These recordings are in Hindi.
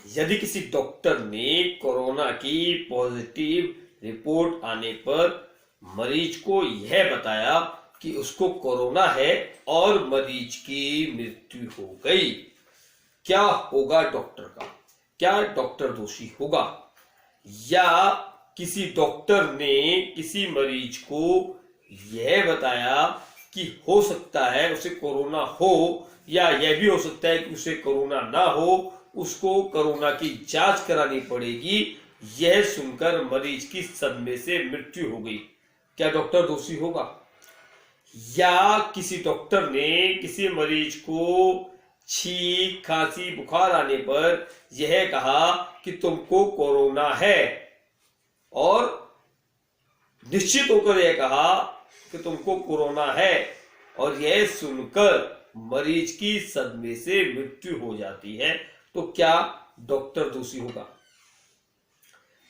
यदि किसी डॉक्टर ने कोरोना की पॉजिटिव रिपोर्ट आने पर मरीज को यह बताया कि उसको कोरोना है और मरीज की मृत्यु हो गई, क्या होगा डॉक्टर का? क्या डॉक्टर दोषी होगा? या किसी डॉक्टर ने किसी मरीज को यह बताया कि हो सकता है उसे कोरोना हो, या यह भी हो सकता है कि उसे कोरोना ना हो, उसको कोरोना की जांच करानी पड़ेगी, यह सुनकर मरीज की सदमे से मृत्यु हो गई, क्या डॉक्टर दोषी होगा? या किसी डॉक्टर ने किसी मरीज को छींक खांसी बुखार आने पर यह कहा कि तुमको कोरोना है, और निश्चित होकर यह कहा कि तुमको कोरोना है, और यह सुनकर मरीज की सदमे से मृत्यु हो जाती है, तो क्या डॉक्टर दोषी होगा?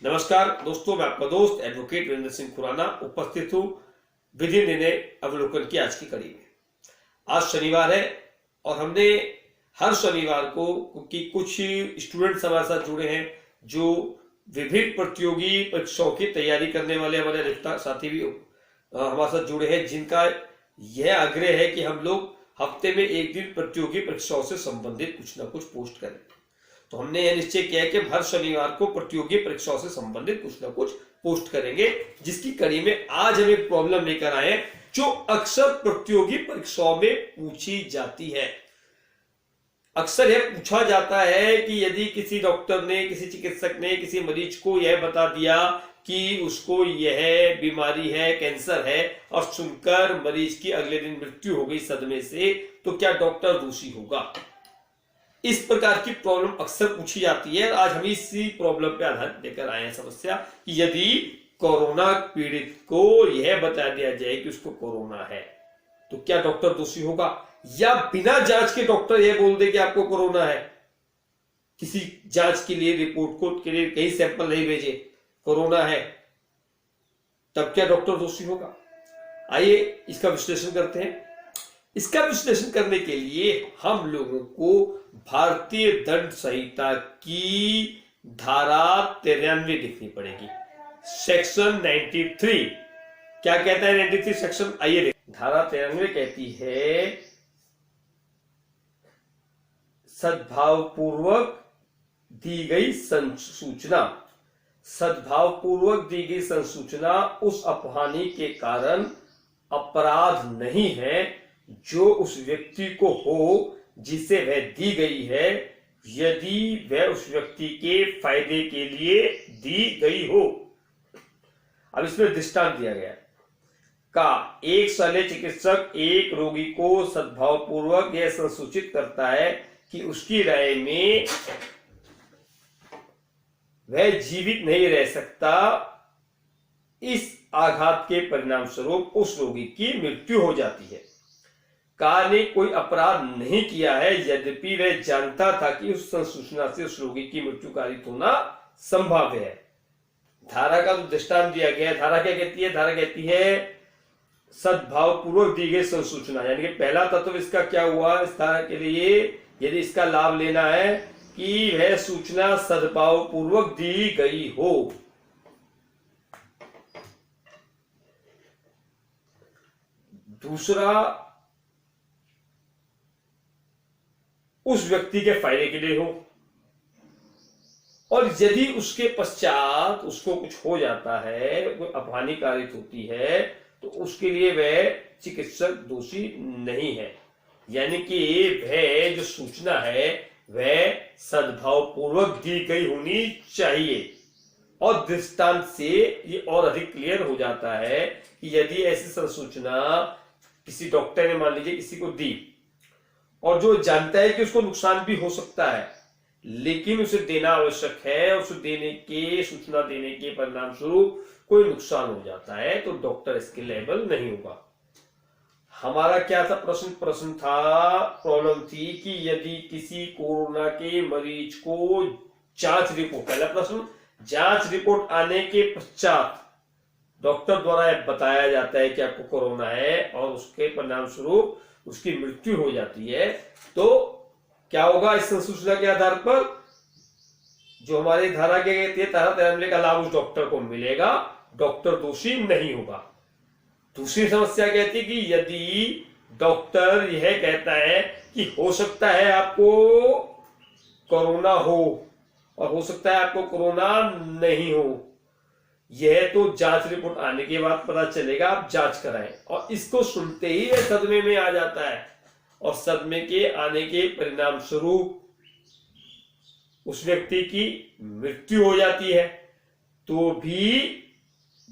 नमस्कार दोस्तों, मैं आपका दोस्त एडवोकेट वीरेंद्र सिंह खुराना उपस्थित हूं विधि निर्णय अवलोकन की आज की कड़ी में। आज शनिवार है और हमने हर शनिवार को, क्योंकि कुछ स्टूडेंट्स हमारे साथ जुड़े हैं जो विभिन्न प्रतियोगी परीक्षाओं की तैयारी करने वाले हमारे रिश्ता साथी भी हमारे साथ जुड़े हैं, जिनका यह आग्रह है कि हम लोग हफ्ते में एक दिन प्रतियोगी परीक्षाओं से संबंधित कुछ ना कुछ पोस्ट करें। तो हमने यह निश्चय किया है कि हर शनिवार को प्रतियोगी परीक्षाओं से संबंधित कुछ ना कुछ पोस्ट करेंगे, जिसकी कड़ी में आज हम एक प्रॉब्लम लेकर आए जो अक्सर प्रतियोगी परीक्षाओं में पूछी जाती है। अक्सर यह पूछा जाता है कि यदि किसी डॉक्टर ने, किसी चिकित्सक ने किसी मरीज को यह बता दिया कि उसको यह बीमारी है, कैंसर है, और सुनकर मरीज की अगले दिन मृत्यु हो गई सदमे से, तो क्या डॉक्टर दोषी होगा? इस प्रकार की प्रॉब्लम अक्सर पूछी जाती है। आज हम इसी प्रॉब्लम पे आधारित लेकर आए हैं समस्या कि यदि कोरोना पीड़ित को यह बता दिया जाए कि उसको कोरोना है, तो क्या डॉक्टर दोषी होगा? या बिना जांच के डॉक्टर यह बोल दे कि आपको कोरोना है, किसी जांच के लिए, रिपोर्ट को के लिए कहीं सैंपल नहीं भेजे, कोरोना है, तब क्या डॉक्टर दोषी होगा? आइए इसका विश्लेषण करते हैं। इसका विश्लेषण करने के लिए हम लोगों को भारतीय दंड संहिता की धारा 93 देखनी पड़ेगी, सेक्शन 93। क्या कहता है 93 सेक्शन? आइए धारा 93 कहती है, सद्भावपूर्वक दी गई संसूचना, सद्भावपूर्वक दी गई संसूचना उस अपहानि के कारण अपराध नहीं है जो उस व्यक्ति को हो जिसे वह दी गई है, यदि वह उस व्यक्ति के फायदे के लिए दी गई हो। अब इसमें दृष्टांत दिया गया का, एक शल्य चिकित्सक एक रोगी को सद्भावपूर्वक यह संसूचित करता है कि उसकी राय में वह जीवित नहीं रह सकता, इस आघात के परिणाम स्वरूप उस रोगी की मृत्यु हो जाती है। कार ने कोई अपराध नहीं किया है, यद्यपि वह जानता था कि उस संसूचना से उस रोगी की मृत्यु कारित होना संभाव्य है। धारा का जो दृष्टांत दिया गया है, धारा क्या कहती है? धारा कहती है सद्भावपूर्वक दी गई संसूचना, यानी कि पहला तत्व इसका क्या हुआ इस धारा के लिए, यदि इसका लाभ लेना है कि वह सूचना सद्भावपूर्वक दी गई हो। दूसरा, उस व्यक्ति के फायदे के लिए हो, और यदि उसके पश्चात उसको कुछ हो जाता है, कोई अपहानि कारित होती है, तो उसके लिए वह चिकित्सक दोषी नहीं है, यानी कि वह जो सूचना है वह सद्भावपूर्वक दी गई होनी चाहिए। और दृष्टांत से ये और अधिक क्लियर हो जाता है कि यदि ऐसी संसूचना किसी डॉक्टर ने, मान लीजिए, किसी को दी, और जो जानता है कि उसको नुकसान भी हो सकता है, लेकिन उसे देना आवश्यक है, उसे देने के, सूचना देने के परिणाम स्वरूप कोई नुकसान हो जाता है, तो डॉक्टर इसके लायबल नहीं होगा। हमारा क्या था प्रश्न था, प्रॉब्लम थी कि यदि किसी कोरोना के मरीज को जांच रिपोर्ट, पहला प्रश्न, जांच रिपोर्ट आने के पश्चात डॉक्टर द्वारा बताया जाता है कि आपको कोरोना है, और उसके परिणाम स्वरूप उसकी मृत्यु हो जाती है, तो क्या होगा? इस संसूचना के आधार पर जो हमारी धारा के कहती है धारा 93 का लाभ उस डॉक्टर को मिलेगा, डॉक्टर दोषी नहीं होगा। दूसरी समस्या कहती है कि यदि डॉक्टर यह कहता है कि हो सकता है आपको कोरोना हो और हो सकता है आपको कोरोना नहीं हो, यह तो जांच रिपोर्ट आने के बाद पता चलेगा, आप जांच कराएं। और इसको सुनते ही वह सदमे में आ जाता है और सदमे के आने के परिणाम स्वरूप उस व्यक्ति की मृत्यु हो जाती है, तो भी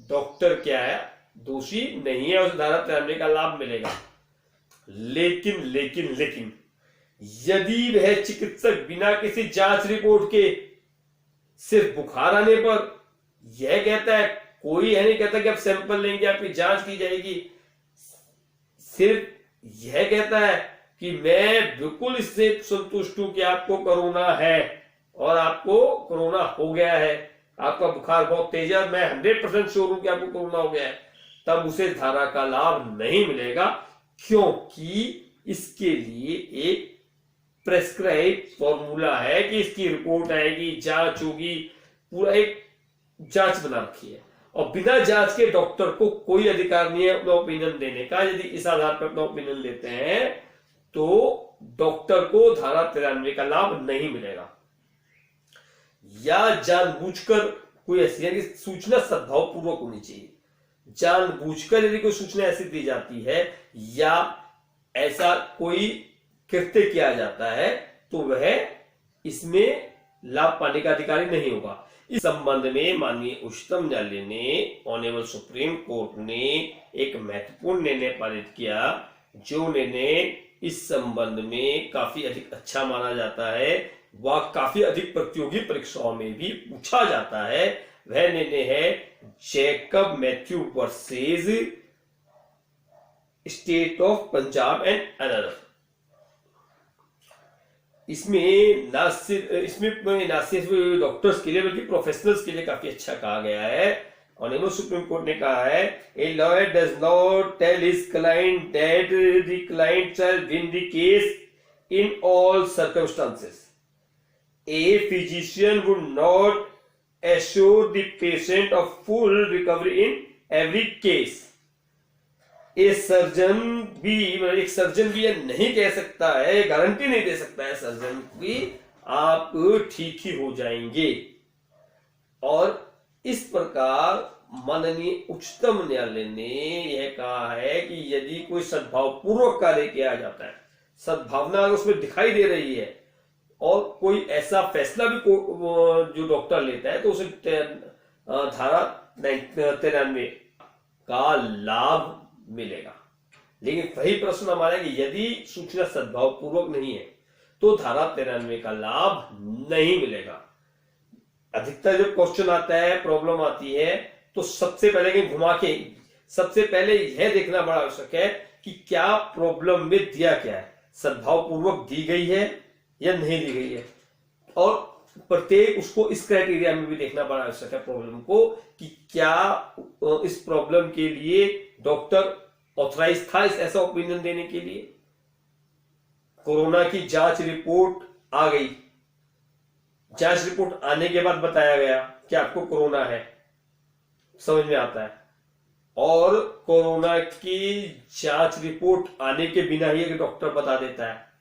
डॉक्टर क्या है, दोषी नहीं है, उस धारा 93 का लाभ मिलेगा। लेकिन लेकिन लेकिन यदि वह चिकित्सक बिना किसी जांच रिपोर्ट के सिर्फ बुखार आने पर यह कहता है, कोई है नहीं कहता कि आप सैंपल लेंगे, आपकी जांच की जाएगी, सिर्फ यह कहता है कि मैं बिल्कुल इससे संतुष्ट हूं कि आपको कोरोना है और आपको कोरोना हो गया है, आपका बुखार बहुत तेज है, मैं 100% श्योर हूं कि आपको कोरोना हो गया है, तब उसे धारा का लाभ नहीं मिलेगा, क्योंकि इसके लिए एक प्रेस्क्राइब फॉर्मूला है कि इसकी रिपोर्ट आएगी, जांच होगी, पूरा एक जांच बना रखी है। और बिना जांच के डॉक्टर को कोई अधिकार नहीं है अपना ओपिनियन देने का। यदि इस आधार पर अपना ओपिनियन देते हैं तो डॉक्टर को धारा 93 का लाभ नहीं मिलेगा। या जानबूझकर कोई ऐसी है कि सूचना सद्भावपूर्वक होनी चाहिए, जानबूझकर यदि कोई सूचना ऐसी दी जाती है या ऐसा कोई कृत्य किया जाता है तो वह इसमें लाभ पाने का अधिकारी नहीं होगा। इस संबंध में माननीय उच्चतम न्यायालय ने, ऑनरेबल सुप्रीम कोर्ट ने एक महत्वपूर्ण निर्णय पारित किया, जो निर्णय इस संबंध में काफी अधिक अच्छा माना जाता है, वह काफी अधिक प्रतियोगी परीक्षाओं में भी पूछा जाता है। वह निर्णय है Jacob Matthew versus state of Punjab and other. इसमें ना सिर्फ डॉक्टर्स के लिए बल्कि प्रोफेशनल्स के लिए काफी अच्छा कहा गया है। ऑनरेबल सुप्रीम कोर्ट ने कहा है, a lawyer does not tell his client that the client shall win the case in all circumstances. A physician would not assure the patient of full recovery in every case. एक सर्जन भी यह नहीं कह सकता है, गारंटी नहीं दे सकता है सर्जन की आप ठीक ही हो जाएंगे। और इस प्रकार माननीय उच्चतम न्यायालय ने यह कहा है कि यदि कोई सद्भावपूर्वक कार्य किया जाता है, सद्भावना अगर उसमें दिखाई दे रही है और कोई ऐसा फैसला भी जो डॉक्टर लेता है तो उसे धारा 93 का लाभ मिलेगा। लेकिन वही प्रश्न हमारा है कि यदि सूचना सद्भावपूर्वक नहीं है तो धारा 93 का लाभ नहीं मिलेगा। अधिकतर जब क्वेश्चन आता है, प्रॉब्लम आती है, तो सबसे पहले कहीं घुमा के सबसे पहले यह देखना बड़ा आवश्यक है कि क्या प्रॉब्लम में दिया क्या है, सद्भावपूर्वक दी गई है या नहीं दी गई है। और प्रत्येक उसको इस क्राइटेरिया में भी देखना बड़ा आवश्यक है प्रॉब्लम को, कि क्या इस प्रॉब्लम के लिए डॉक्टर ऑथराइज था इस ऐसा ओपिनियन देने के लिए। कोरोना की जांच रिपोर्ट आ गई, जांच रिपोर्ट आने के बाद बताया गया कि आपको कोरोना है, समझ में आता है। और कोरोना की जांच रिपोर्ट आने के बिना ही अगर डॉक्टर बता देता है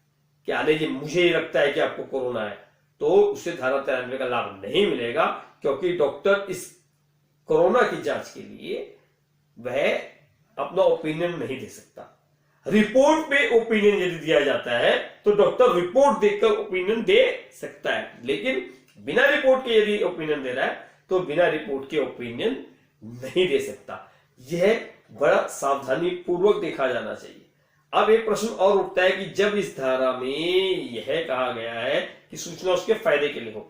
कि आने के मुझे लगता है कि आपको कोरोना है, तो उससे धारा 93 का लाभ नहीं मिलेगा, क्योंकि डॉक्टर इस कोरोना की जांच के लिए वह अपना ओपिनियन नहीं दे सकता। रिपोर्ट पे ओपिनियन यदि दिया जाता है तो डॉक्टर रिपोर्ट देखकर ओपिनियन दे सकता है, लेकिन बिना रिपोर्ट के यदि ओपिनियन दे रहा है तो बिना रिपोर्ट के ओपिनियन नहीं दे सकता। यह बड़ा सावधानी पूर्वक देखा जाना चाहिए। अब एक प्रश्न और उठता है कि जब इस धारा में यह कहा गया है कि सूचना उसके फायदे के लिए हो,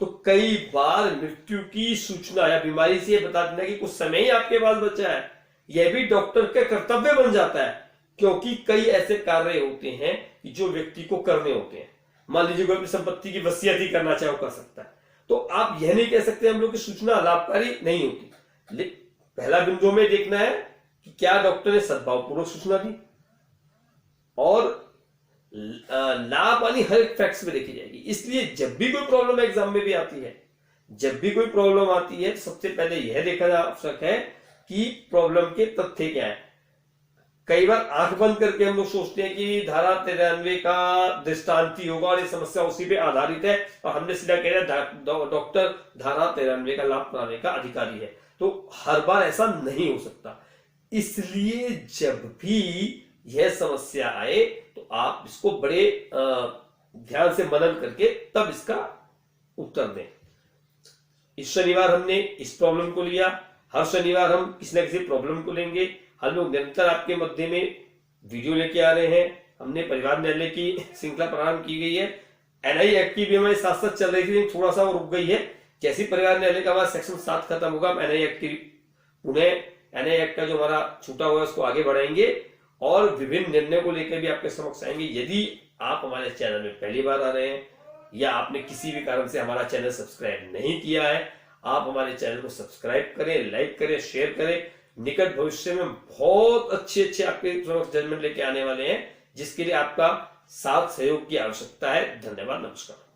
तो कई बार मृत्यु की सूचना या बीमारी से बता देना कि कुछ समय ही आपके पास बचा है, यह भी डॉक्टर का कर्तव्य बन जाता है, क्योंकि कई ऐसे कार्य होते हैं कि जो व्यक्ति को करने होते हैं। मान लीजिए कोई अपनी संपत्ति की वसीयत ही करना चाहे, वो कर सकता है, तो आप यह नहीं कह सकते हम लोग की सूचना लाभकारी नहीं होती। पहला बिंदु में देखना है कि क्या डॉक्टर ने सद्भावपूर्वक सूचना दी, और लाभ वाली हर एक फैक्ट्स में देखी जाएगी। इसलिए जब भी कोई प्रॉब्लम एग्जाम में भी आती है जब भी कोई प्रॉब्लम आती है सबसे पहले यह देखना आवश्यक है कि प्रॉब्लम के तथ्य क्या है। कई बार आंख बंद करके हम लोग सोचते हैं कि धारा 93 का दृष्टांत होगा और ये समस्या उसी पे आधारित है और हमने सीधा कह दिया डॉक्टर धारा 93 का लाभ पाने का अधिकारी है। तो हर बार ऐसा नहीं हो सकता, इसलिए जब भी यह समस्या आए तो आप इसको बड़े ध्यान से मनन करके तब इसका उत्तर दें। इस शनिवार हमने इस प्रॉब्लम को लिया, हर शनिवार हम किसी न किसी प्रॉब्लम को लेंगे। हम लोग निरंतर आपके मध्य में वीडियो लेके आ रहे हैं। हमने परिवार न्यायालय की श्रृंखला प्रारंभ की गई है। एनआई एक्ट की भी हमारे साथ साथ चल रही थी, लेकिन थोड़ा सा वो रुक गई है। जैसे परिवार न्यायालय का हमारा सेक्शन 7 खत्म होगा, हम एनआई एक्ट की पुनः एनआई एक्ट का जो हमारा छूटा हुआ है उसको आगे बढ़ाएंगे और विभिन्न निर्णयों को लेकर भी आपके समक्ष आएंगे। यदि आप हमारे चैनल में पहली बार आ रहे हैं या आपने किसी भी कारण से हमारा चैनल सब्सक्राइब नहीं किया है, आप हमारे चैनल को सब्सक्राइब करें, लाइक करें, शेयर करें। निकट भविष्य में बहुत अच्छे आपके जजमेंट लेके आने वाले हैं, जिसके लिए आपका साथ सहयोग की आवश्यकता है। धन्यवाद, नमस्कार।